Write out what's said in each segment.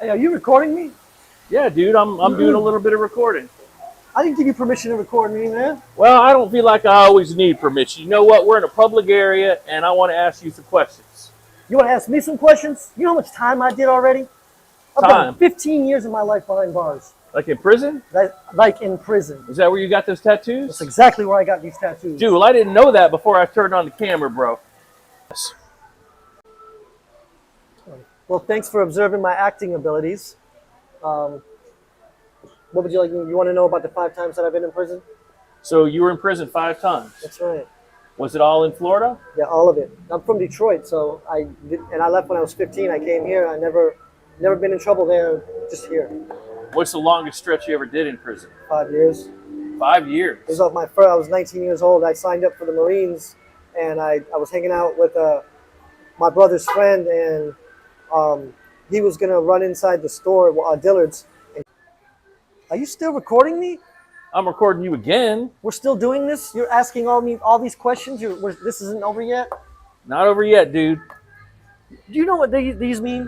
Hey, are you recording me? Yeah, dude, I'm doing a little bit of recording. I didn't give you permission to record me, man. Well, I don't feel like I always need permission. You know what? We're in a public area, and I want to ask you some questions. You want to ask me some questions? You know how much time I did already? I've done Time, 15 years of my life behind bars, like in prison? like in prison. Is that where you got those That's tattoos? exactly where I got these tattoos. Dude, well, I didn't know that before I turned on the camera, bro. Well, thanks for observing my acting abilities. Um, what would you like? You want to know about the 5 times that I've been in prison? So you were in prison 5 times. That's right. Was it all in Florida? Yeah, all of it. I'm from Detroit, so I left when I was 15. I came here. I never been in trouble there. Just here. What's the longest stretch you ever did in prison? 5 years. 5 years. It was off my first. I was 19 years old. I signed up for the Marines, and I was hanging out with my brother's friend, and he was gonna run inside the store, Dillard's. Are you still recording me? I'm recording you again. We're still doing this? You're asking all these questions? This isn't over yet? Not over yet, dude. Do you know what these mean?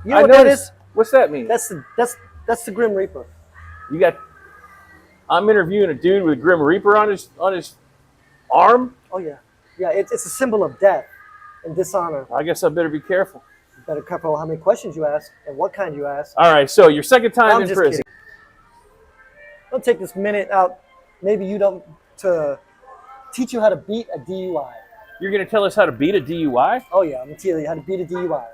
You know I what that noticed. is? What's that mean? That's the Grim Reaper. You got. I'm interviewing a dude with Grim Reaper on his arm. Oh yeah, yeah. It's a symbol of death and dishonor. I guess I better be careful. You better careful how many questions you ask and what kind you ask. All right, so your second time I'm in just prison. kidding. I'll take this minute out. Maybe you don't to teach you how to beat a DUI. You're going to tell us how to beat a DUI? Oh yeah, I'm gonna tell you how to beat a DUI.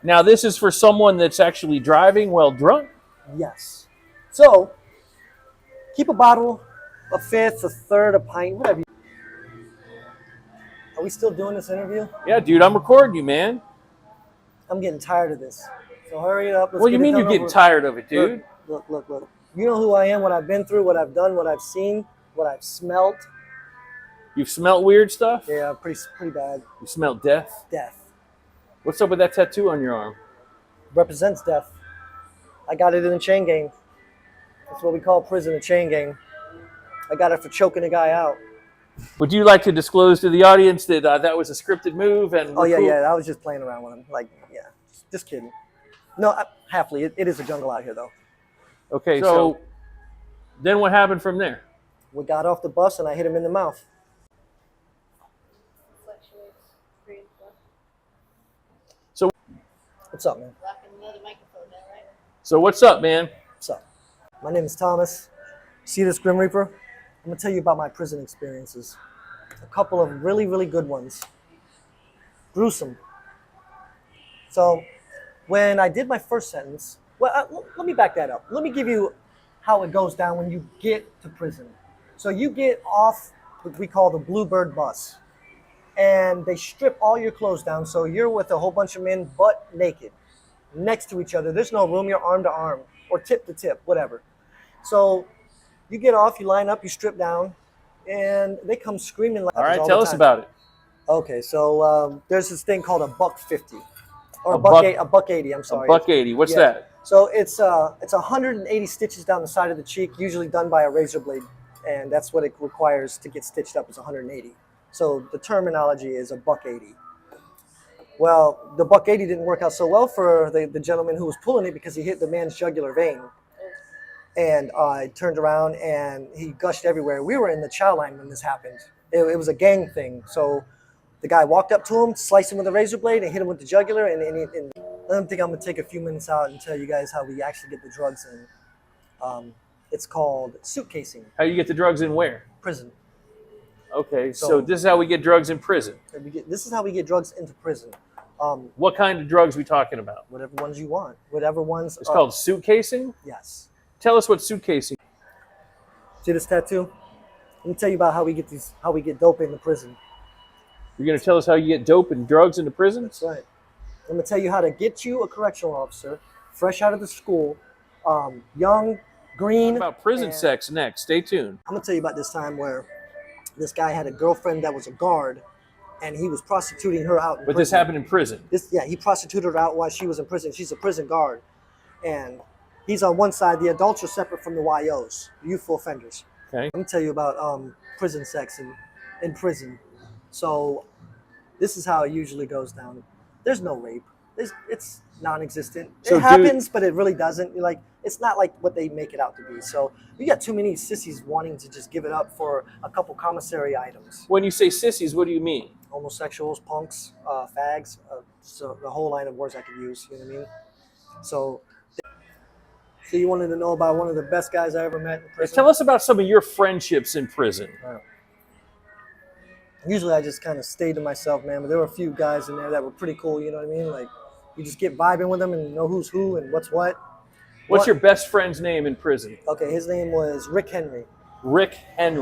Now, this is for someone that's actually driving while drunk? Yes. So keep a bottle, a fifth, a third, a pint, whatever. Are we still doing this interview? Yeah, dude, I'm recording you, man. I'm getting tired of this. So hurry it up. What do you mean you're getting tired of it, dude? Look. You know who I am, what I've been through, what I've done, what I've seen, what I've smelt. You've smelt weird stuff? Yeah, pretty bad. You smelt death? Death. What's up with that tattoo on your arm? Represents death. I got it in a chain gang. That's what we call prison, a chain gang. I got it for choking a guy out. Would you like to disclose to the audience that that was a scripted move? And oh yeah, I was just playing around with him. Like, yeah, just kidding. No, happily, it is a jungle out here though. Okay, so then what happened from there? We got off the bus and I hit him in the mouth. So what's up, man? So what's up, man? What's up? My name is Thomas. See this Grim Reaper? I'm gonna tell you about my prison experiences. A couple of really, really good ones. Gruesome. So when I did my first sentence, well, let me back that up. Let me give you how it goes down when you get to prison. So you get off what we call the Bluebird bus, and they strip all your clothes down. So you're with a whole bunch of men butt naked, next to each other. There's no room. You're arm to arm or tip to tip, whatever. So you get off, you line up, you strip down, and they come screaming like all right, tell us about it. Okay, so there's this thing called a $1.50. Or a buck 80, I'm sorry. A $1.80, what's that? So it's 180 stitches down the side of the cheek, usually done by a razor blade, and that's what it requires to get stitched up is 180. So the terminology is a $1.80. Well, the $1.80 didn't work out so well for the gentleman who was pulling it because he hit the man's jugular vein. And I turned around and he gushed everywhere. We were in the chow line when this happened. It was a gang thing. So the guy walked up to him, sliced him with a razor blade, and hit him with the jugular. And I think I'm going to take a few minutes out and tell you guys how we actually get the drugs in. It's called suitcasing. How you get the drugs in where? Prison. Okay, so this is how we get drugs in prison. This is how we get drugs into prison. What kind of drugs are we talking about? Whatever ones you want. Whatever ones. It's called suitcasing? Yes. Tell us what suitcasing. See this tattoo? Let me tell you about how we get dope into prison. You're going to tell us how you get dope and drugs into prison? That's right. I'm going to tell you how to get you a correctional officer, fresh out of the school, young, green. What about prison sex next? Stay tuned. I'm going to tell you about this time where this guy had a girlfriend that was a guard, and he was prostituting her out in prison. But this happened in prison? He prostituted her out while she was in prison. She's a prison guard. And he's on one side. The adults are separate from the YOs, youthful offenders. Okay. Let me tell you about prison sex in prison. So this is how it usually goes down. There's no rape. it's non-existent. So, It happens, but it really doesn't. Like, it's not like what they make it out to be. So you got too many sissies wanting to just give it up for a couple commissary items. When you say sissies, what do you mean? Homosexuals, punks, fags, so the whole line of words I could use. You know what I mean? So you wanted to know about one of the best guys I ever met in prison? Tell us about some of your friendships in prison. Usually I just kind of stayed to myself, man. But there were a few guys in there that were pretty cool. You know what I mean? Like, you just get vibing with them and know who's who and what's what. What's your best friend's name in prison? Okay, his name was Rick Henry. Rick Henry.